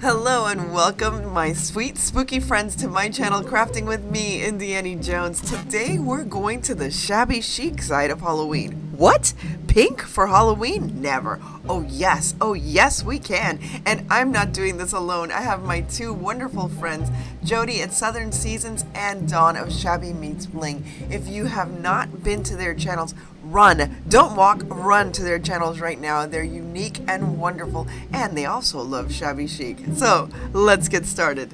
Hello and welcome my sweet spooky friends to my channel Crafting with me, IndieAnnieJones. Today we're going to the shabby chic side of Halloween. What? Pink for Halloween? Never. Oh yes we can. And I'm not doing this alone. I have my two wonderful friends, Jody at Southern Seasons and Dawn of Shabby Meets Bling. If you have not been to their channels, run. Don't walk, run to their channels right now. They're unique and wonderful, and they also love shabby chic. So let's get started.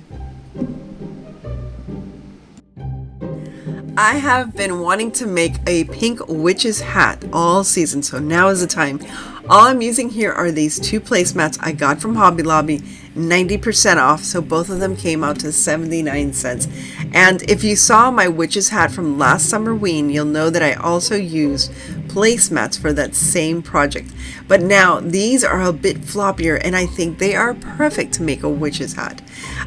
I have been wanting to make a pink witch's hat all season, so now is the time. All I'm using here are these two placemats I got from Hobby Lobby, 90% off, so both of them came out to 79 cents. And if you saw my witch's hat from last Summerween, you'll know that I also used placemats for that same project. But now these are a bit floppier, and I think they are perfect to make a witch's hat.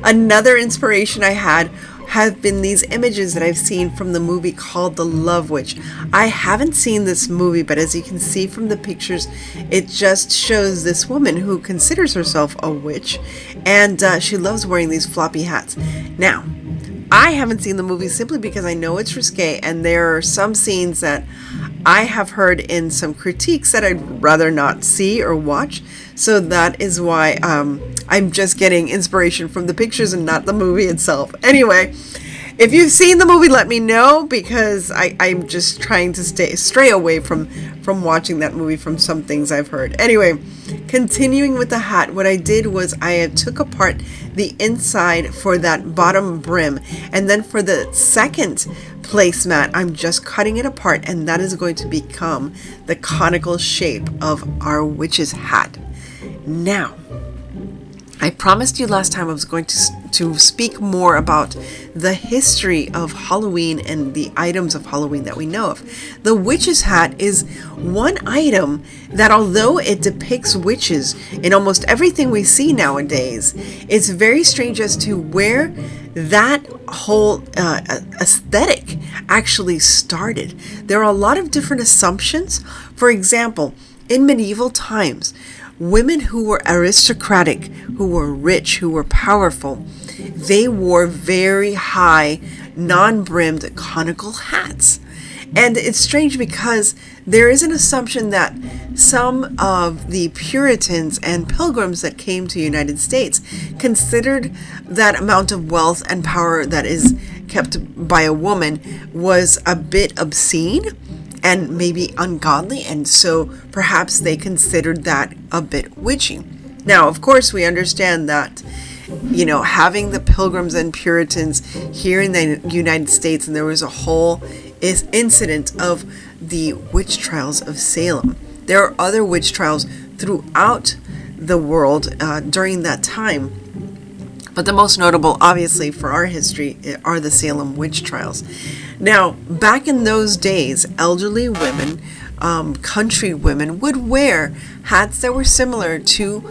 Another inspiration I had have been these images that I've seen from the movie called The Love Witch. I haven't seen this movie, but as you can see from the pictures, it just shows this woman who considers herself a witch, and she loves wearing these floppy hats. Now, I haven't seen the movie simply because I know it's risque, and there are some scenes that I have heard in some critiques that I'd rather not see or watch. So that is why I'm just getting inspiration from the pictures and not the movie itself. Anyway, if you've seen the movie, let me know, because I'm just trying to stray away from watching that movie from some things I've heard. Anyway, continuing with the hat, what I did was I took apart the inside for that bottom brim, and then for the second placemat, I'm just cutting it apart, and that is going to become the conical shape of our witch's hat. Now, I promised you last time I was going to speak more about the history of Halloween and the items of Halloween that we know of. The witch's hat is one item that, although it depicts witches in almost everything we see nowadays, it's very strange as to where that whole aesthetic actually started. There are a lot of different assumptions. For example, in medieval times, women who were aristocratic, who were rich, who were powerful, they wore very high, non-brimmed conical hats. And it's strange because there is an assumption that some of the Puritans and Pilgrims that came to the United States considered that amount of wealth and power that is kept by a woman was a bit obscene and maybe ungodly, and so perhaps they considered that a bit witchy. Now, of course, we understand that, you know, having the Pilgrims and Puritans here in the United States, and there was a whole incident of the witch trials of Salem. There are other witch trials throughout the world during that time, but the most notable, obviously, for our history are the Salem witch trials. Now, back in those days, elderly women, country women, would wear hats that were similar to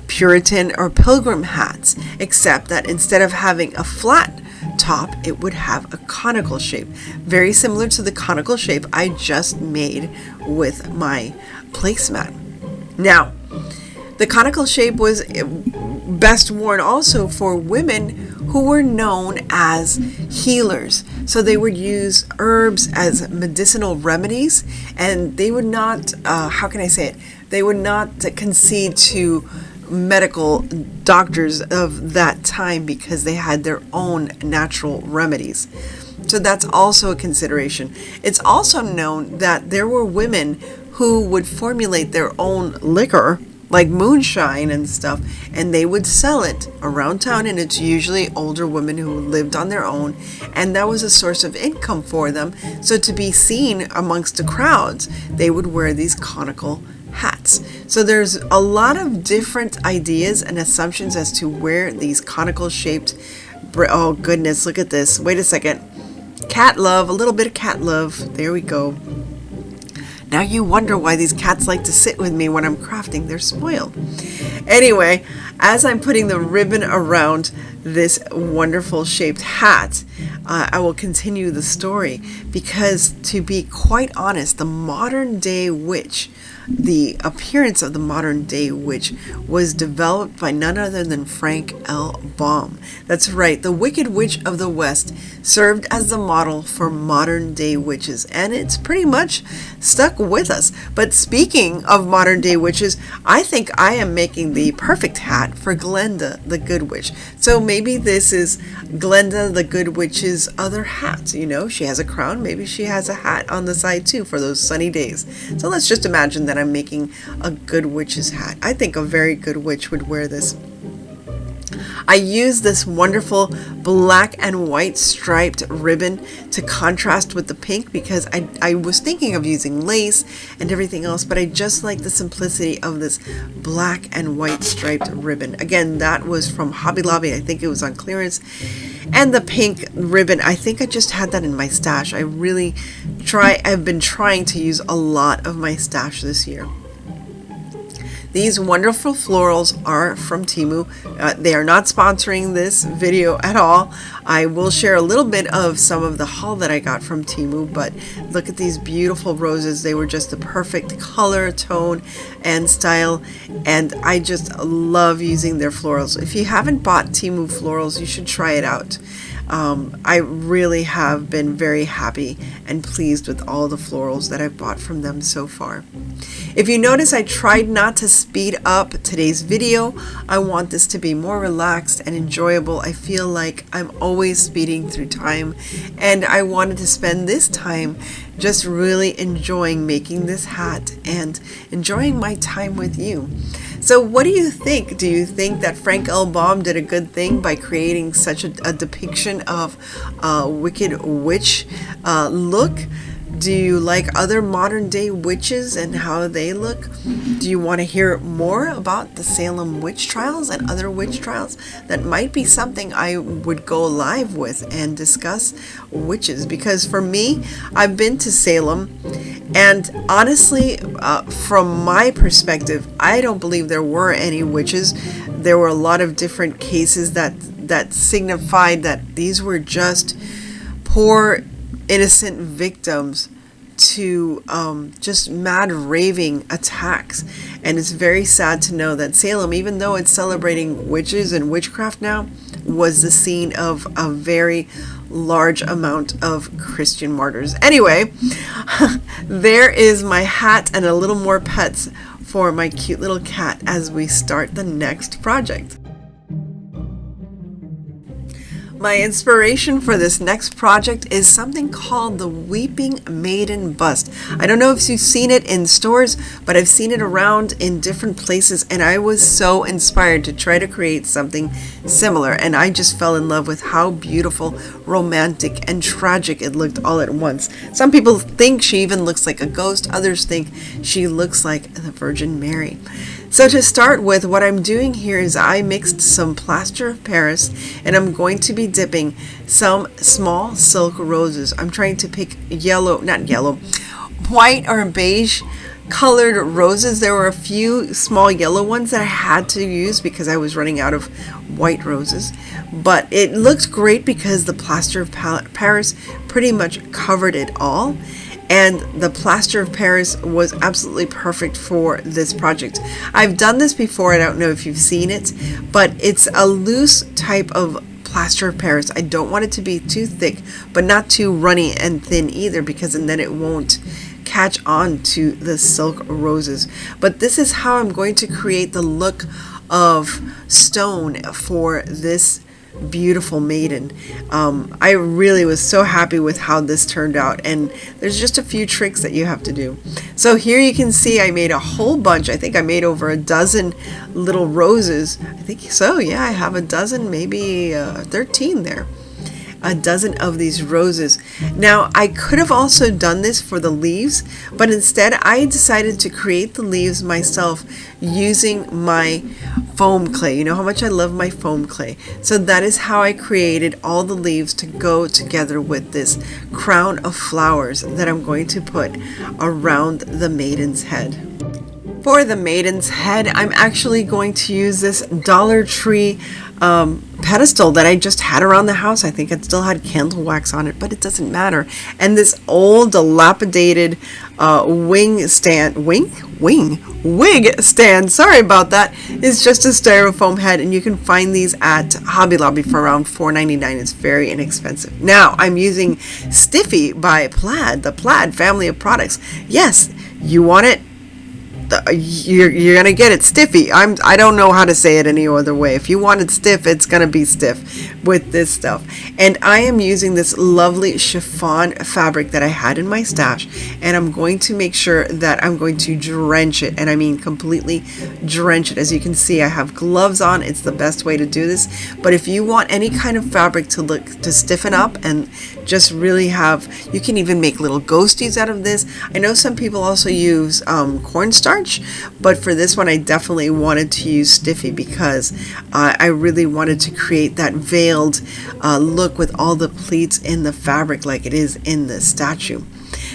Puritan or Pilgrim hats, except that instead of having a flat top, it would have a conical shape, very similar to the conical shape I just made with my placemat. Now, the conical shape was best worn also for women who were known as healers. So they would use herbs as medicinal remedies, and they would not, they would not concede to medical doctors of that time because they had their own natural remedies. So that's also a consideration. It's also known that there were women who would formulate their own liquor, like moonshine and stuff, and they would sell it around town, and it's usually older women who lived on their own, and that was a source of income for them. So to be seen amongst the crowds, they would wear these conical hats. So there's a lot of different ideas and assumptions as to where these conical shaped, oh goodness, look at this, wait a second, cat love, a little bit of cat love, there we go. Now you wonder why these cats like to sit with me when I'm crafting. They're spoiled. Anyway, as I'm putting the ribbon around this wonderful shaped hat, I will continue the story, because to be quite honest, the modern day witch the appearance of the modern day witch was developed by none other than Frank L. Baum. That's right, the Wicked Witch of the West served as the model for modern day witches, and it's pretty much stuck with us. But speaking of modern day witches, I think I am making the perfect hat for Glenda the Good Witch. So maybe this is Glenda the Good Witch's other hat. You know, she has a crown, maybe she has a hat on the side too for those sunny days. So let's just imagine that I'm making a good witch's hat. I think a very good witch would wear this. I used this wonderful black and white striped ribbon to contrast with the pink because I was thinking of using lace and everything else, but I just like the simplicity of this black and white striped ribbon. Again, that was from Hobby Lobby. I think it was on clearance. And the pink ribbon, I think I just had that in my stash. I've been trying to use a lot of my stash this year. These wonderful florals are from Temu. They are not sponsoring this video at all. I will share a little bit of some of the haul that I got from Temu, but look at these beautiful roses. They were just the perfect color, tone, and style, and I just love using their florals. If you haven't bought Temu florals, you should try it out. I really have been very happy and pleased with all the florals that I've bought from them so far. If you notice, I tried not to speed up today's video. I want this to be more relaxed and enjoyable. I feel like I'm always speeding through time, and I wanted to spend this time just really enjoying making this hat and enjoying my time with you. So what do you think? Do you think that Frank L. Baum did a good thing by creating such a depiction of a wicked witch look? Do you like other modern day witches and how they look? Do you want to hear more about the Salem witch trials and other witch trials? That might be something I would go live with and discuss witches, because for me, I've been to Salem, and honestly, from my perspective, I don't believe there were any witches. There were a lot of different cases that signified that these were just poor innocent victims to just mad raving attacks. And it's very sad to know that Salem, even though it's celebrating witches and witchcraft now, was the scene of a very large amount of Christian martyrs. Anyway, there is my hat and a little more pets for my cute little cat as we start the next project. My inspiration for this next project is something called the Weeping Maiden Bust. I don't know if you've seen it in stores, but I've seen it around in different places, and I was so inspired to try to create something similar, and I just fell in love with how beautiful, romantic, and tragic it looked all at once. Some people think she even looks like a ghost, others think she looks like the Virgin Mary. So to start with, what I'm doing here is I mixed some plaster of Paris, and I'm going to be dipping some small silk roses. I'm trying to pick white or beige colored roses. There were a few small yellow ones that I had to use because I was running out of white roses. But it looked great because the plaster of Paris pretty much covered it all. And the plaster of Paris was absolutely perfect for this project. I've done this before, I don't know if you've seen it, but it's a loose type of plaster of Paris. I don't want it to be too thick, but not too runny and thin either, because then it won't catch on to the silk roses. But this is how I'm going to create the look of stone for this beautiful maiden. I really was so happy with how this turned out, and there's just a few tricks that you have to do. So here you can see I made a whole bunch. I think I made over a dozen little roses. I think so, yeah, I have a dozen, maybe 13 there. A dozen of these roses. Now, I could have also done this for the leaves, but instead I decided to create the leaves myself using my foam clay. You know how much I love my foam clay. So that is how I created all the leaves to go together with this crown of flowers that I'm going to put around the maiden's head. For the maiden's head, I'm actually going to use this Dollar Tree pedestal that I just had around the house. I think it still had candle wax on it, but it doesn't matter. And this old dilapidated wig stand, sorry about that, is just a styrofoam head, and you can find these at Hobby Lobby for around $4.99. It's very inexpensive. Now I'm using Stiffy by Plaid, the Plaid family of products. Yes, you want it, you're gonna get it stiffy. I don't know how to say it any other way. If you want it stiff, it's gonna be stiff with this stuff. And I am using this lovely chiffon fabric that I had in my stash, and I'm going to make sure that I'm going to drench it, and I mean completely drench it. As you can see, I have gloves on. It's the best way to do this. But if you want any kind of fabric to stiffen up and just really have, you can even make little ghosties out of this. I know some people also use cornstarch, but for this one I definitely wanted to use Stiffy because I really wanted to create that veiled look with all the pleats in the fabric like it is in the statue.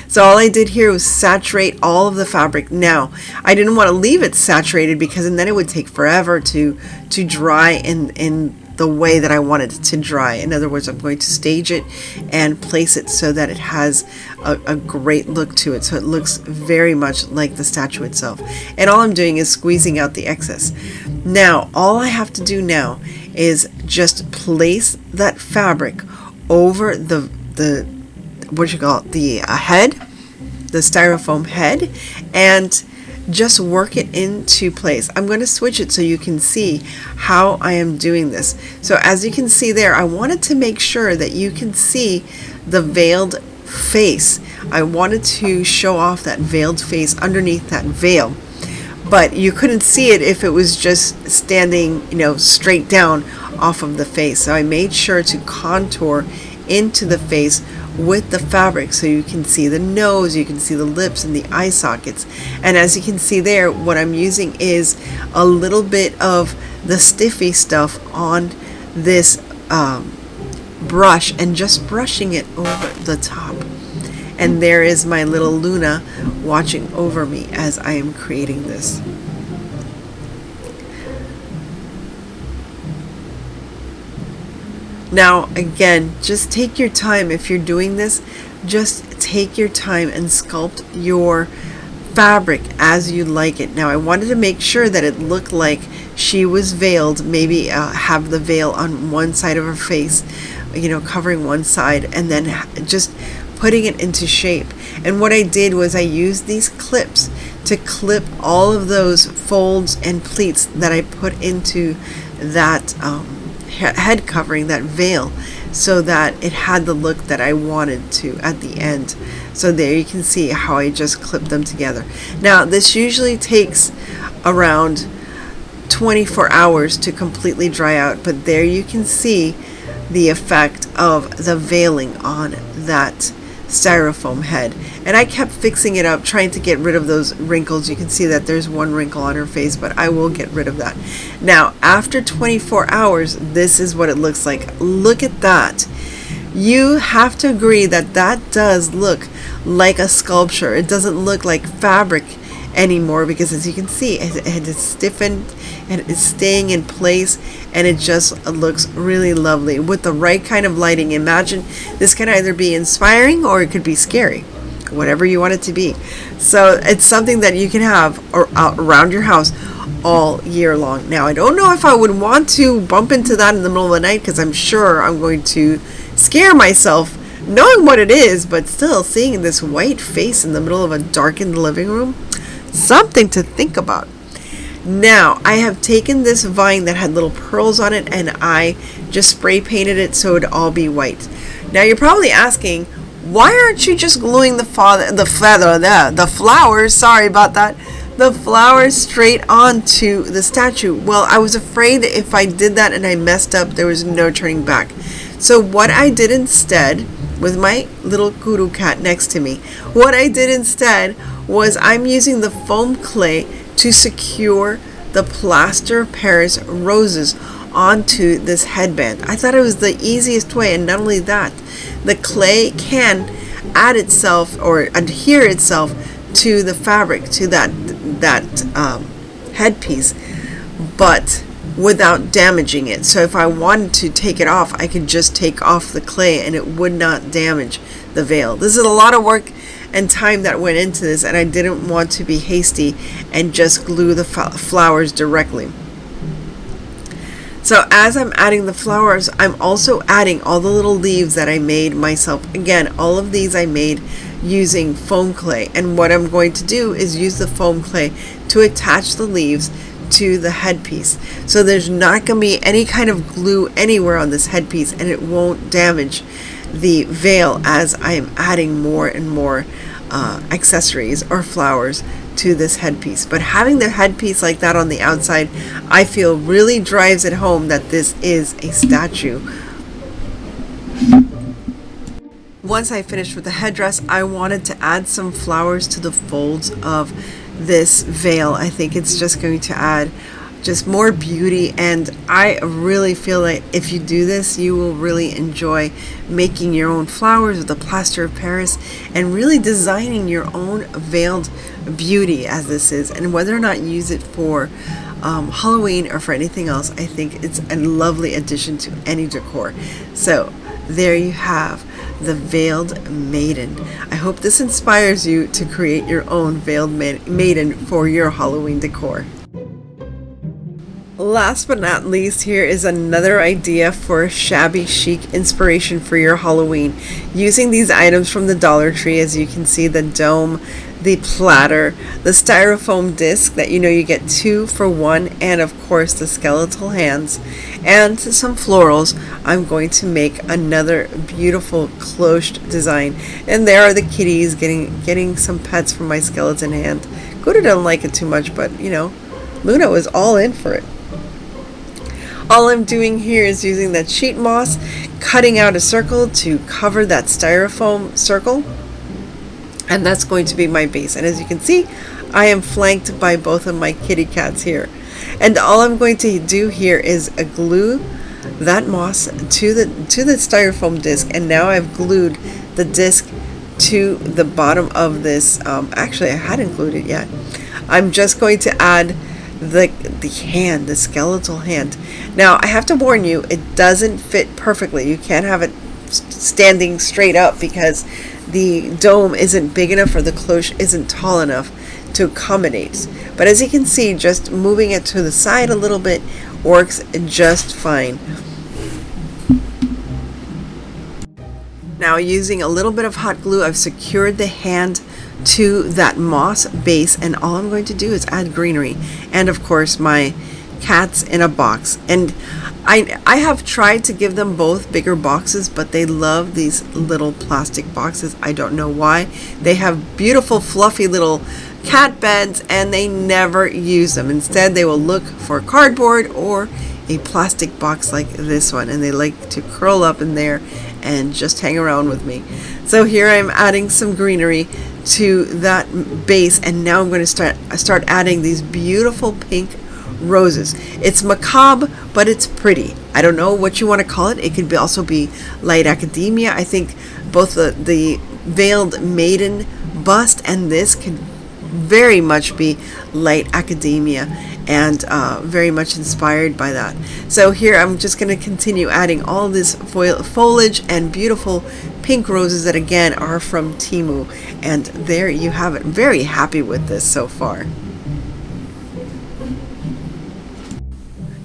So all I did here was saturate all of the fabric. Now, I didn't want to leave it saturated because and then it would take forever to dry in the way that I wanted it to dry. In other words, I'm going to stage it and place it so that it has a great look to it. So it looks very much like the statue itself. And all I'm doing is squeezing out the excess. Now, all I have to do now is just place that fabric over the what you call it, the head, the styrofoam head, and just work it into place. I'm going to switch it so you can see how I am doing this. So as you can see there, I wanted to make sure that you can see the veiled face. I wanted to show off that veiled face underneath that veil, but you couldn't see it if it was just standing, straight down off of the face. So I made sure to contour into the face with the fabric so you can see the nose, you can see the lips and the eye sockets. And as you can see there, what I'm using is a little bit of the Stiffy stuff on this brush and just brushing it over the top. And there is my little Luna watching over me as I am creating this. Now again, just take your time. If you're doing this, just take your time and sculpt your fabric as you like it. Now I wanted to make sure that it looked like she was veiled, maybe have the veil on one side of her face, covering one side, and then just putting it into shape. And what I did was I used these clips to clip all of those folds and pleats that I put into that head covering, that veil, so that it had the look that I wanted to at the end. So there you can see how I just clipped them together. Now this usually takes around 24 hours to completely dry out, but there you can see the effect of the veiling on that styrofoam head. And I kept fixing it up, trying to get rid of those wrinkles. You can see that there's one wrinkle on her face, but I will get rid of that. Now after 24 hours, this is what it looks like. Look at that. You have to agree that that does look like a sculpture. It doesn't look like fabric anymore because, as you can see, it is stiffened and it's staying in place, and it just looks really lovely with the right kind of lighting. Imagine this can either be inspiring or it could be scary, whatever you want it to be. So it's something that you can have around your house all year long. Now I don't know if I would want to bump into that in the middle of the night, because I'm sure I'm going to scare myself knowing what it is, but still seeing this white face in the middle of a darkened living room, something to think about. Now I have taken this vine that had little pearls on it and I just spray painted it so it'd all be white. Now you're probably asking, why aren't you just gluing the flowers, sorry about that, the flowers straight onto the statue? Well, I was afraid that if I did that and I messed up, there was no turning back. So what I did instead, with my little kudu cat next to me, what I did instead was I'm using the foam clay to secure the plaster of Paris roses onto this headband. I thought it was the easiest way, and not only that, the clay can add itself or adhere itself to the fabric, to that headpiece, but without damaging it. So if I wanted to take it off, I could just take off the clay and it would not damage the veil. This is a lot of work and time that went into this, and I didn't want to be hasty and just glue the flowers directly. So as I'm adding the flowers, I'm also adding all the little leaves that I made myself. Again, all of these I made using foam clay, and what I'm going to do is use the foam clay to attach the leaves to the headpiece. So there's not going to be any kind of glue anywhere on this headpiece, and it won't damage the veil as I'm adding more and more accessories or flowers to this headpiece. But having the headpiece like that on the outside, I feel really drives it home that this is a statue. Once I finished with the headdress, I wanted to add some flowers to the folds of this veil. I think it's just going to add just more beauty, and I really feel like if you do this, you will really enjoy making your own flowers with the plaster of Paris and really designing your own veiled beauty as this is. And whether or not you use it for Halloween or for anything else, I think it's a lovely addition to any decor. So there you have the veiled maiden. I hope this inspires you to create your own veiled maiden for your Halloween decor. Last but not least, here is another idea for shabby chic inspiration for your Halloween. Using these items from the Dollar Tree, as you can see, the dome, the platter, the styrofoam disc that you get 2 for 1, and of course the skeletal hands, and some florals. I'm going to make another beautiful cloche design, and there are the kitties getting some pets from my skeleton hand. Coda doesn't like it too much, but Luna was all in for it. All I'm doing here is using that sheet moss, cutting out a circle to cover that styrofoam circle, and that's going to be my base. And as you can see, I am flanked by both of my kitty cats here. And all I'm going to do here is glue that moss to the styrofoam disc, and now I've glued the disc to the bottom of this. Actually, I hadn't glued it yet. I'm just going to add the hand, the skeletal hand. Now I have to warn you, it doesn't fit perfectly. You can't have it standing straight up because the dome isn't big enough or the cloche isn't tall enough to accommodate. But as you can see, just moving it to the side a little bit works just fine. Now, using a little bit of hot glue, I've secured the hand to that moss base, and all I'm going to do is add greenery and of course my cats in a box. And I have tried to give them both bigger boxes, but they love these little plastic boxes. I don't know why. They have beautiful fluffy little cat beds and they never use them. Instead, they will look for cardboard or a plastic box like this one, and they like to curl up in there and just hang around with me. So here I'm adding some greenery to that base, and now I'm going to start adding these beautiful pink roses. It's macabre, but it's pretty. I don't know what you want to call it. It could also be light academia. I think both the veiled maiden bust and this could very much be light academia, and very much inspired by that. So here I'm just going to continue adding all this foliage and beautiful pink roses that again are from Temu, and there you have it. Very happy with this so far.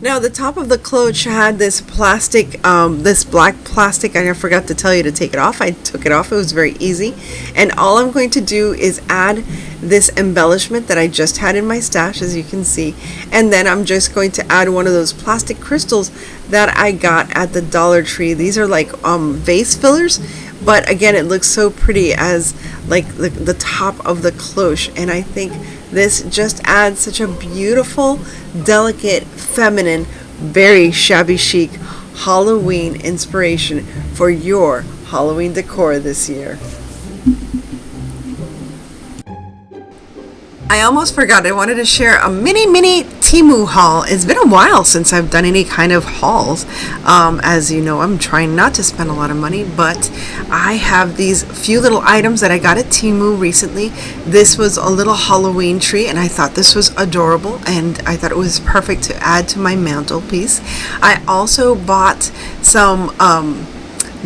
Now the top of the cloche had this plastic, this black plastic. I forgot to tell you to take it off. I took it off. It was very easy. And all I'm going to do is add this embellishment that I just had in my stash, as you can see. And then I'm just going to add one of those plastic crystals that I got at the Dollar Tree. These are like vase fillers, but again, it looks so pretty as like the top of the cloche. And I think this just adds such a beautiful, delicate, feminine, very shabby chic Halloween inspiration for your Halloween decor this year. I almost forgot, I wanted to share a mini Temu haul. It's been a while since I've done any kind of hauls. As you know, I'm trying not to spend a lot of money, but I have these few little items that I got at Temu recently. This was a little Halloween tree, and I thought this was adorable, and I thought it was perfect to add to my mantelpiece. I also bought some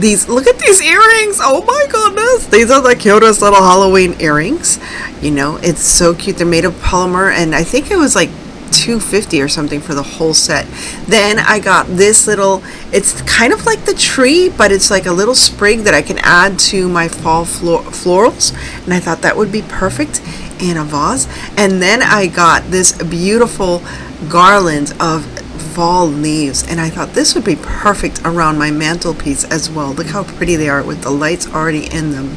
look at these earrings. Oh my goodness, these are the cutest little Halloween earrings. You know, it's so cute. They're made of polymer, and I think it was like $250 or something for the whole set. Then I got this little, it's kind of like the tree, but it's like a little sprig that I can add to my fall florals, and I thought that would be perfect in a vase. And then I got this beautiful garland of fall leaves, and I thought this would be perfect around my mantelpiece as well. Look how pretty they are with the lights already in them.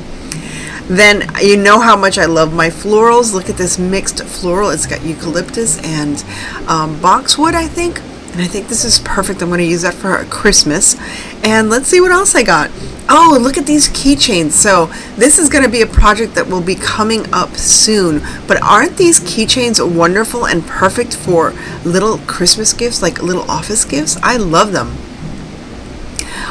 Then you know how much I love my florals. Look at this mixed floral. It's got eucalyptus and boxwood, I think. And I think this is perfect. I'm going to use that for Christmas. And let's see what else I got. Oh, look at these keychains. So this is going to be a project that will be coming up soon. But aren't these keychains wonderful and perfect for little Christmas gifts, like little office gifts? I love them.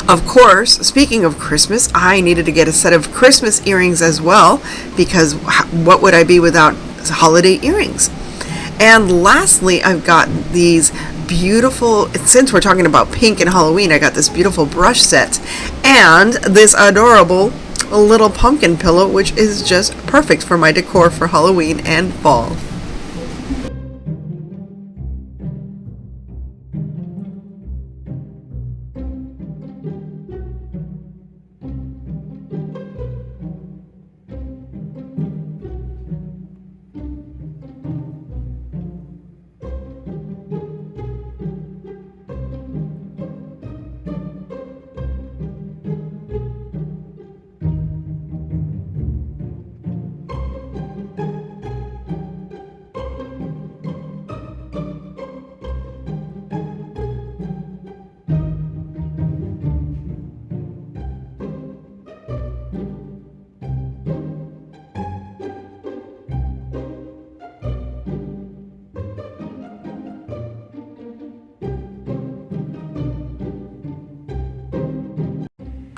Of course, speaking of Christmas, I needed to get a set of Christmas earrings as well, because what would I be without holiday earrings? And lastly, I've got these beautiful, since we're talking about pink and Halloween, I got this beautiful brush set and this adorable little pumpkin pillow, which is just perfect for my decor for Halloween and fall.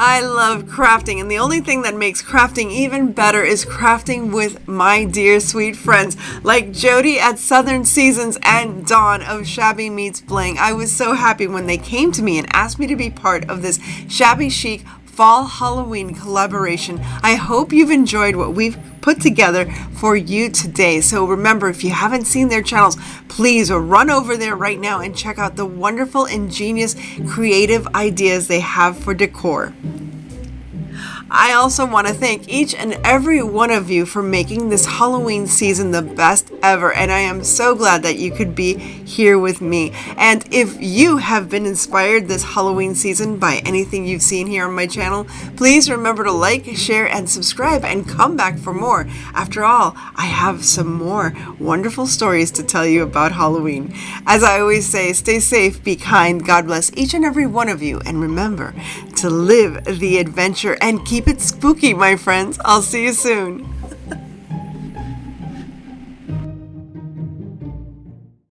I love crafting, and the only thing that makes crafting even better is crafting with my dear sweet friends like Jody at Southern Seasons and Dawn of Shabby Meets Bling. I was so happy when they came to me and asked me to be part of this Shabby Chic Fall Halloween collaboration. I hope you've enjoyed what we've put together for you today. So remember, if you haven't seen their channels, please run over there right now and check out the wonderful, ingenious, creative ideas they have for decor. I also want to thank each and every one of you for making this Halloween season the best ever, and I am so glad that you could be here with me. And if you have been inspired this Halloween season by anything you've seen here on my channel, please remember to like, share, and subscribe, and come back for more. After all, I have some more wonderful stories to tell you about Halloween. As I always say, stay safe, be kind, God bless each and every one of you, and remember to live the adventure and keep it spooky, my friends. I'll see you soon.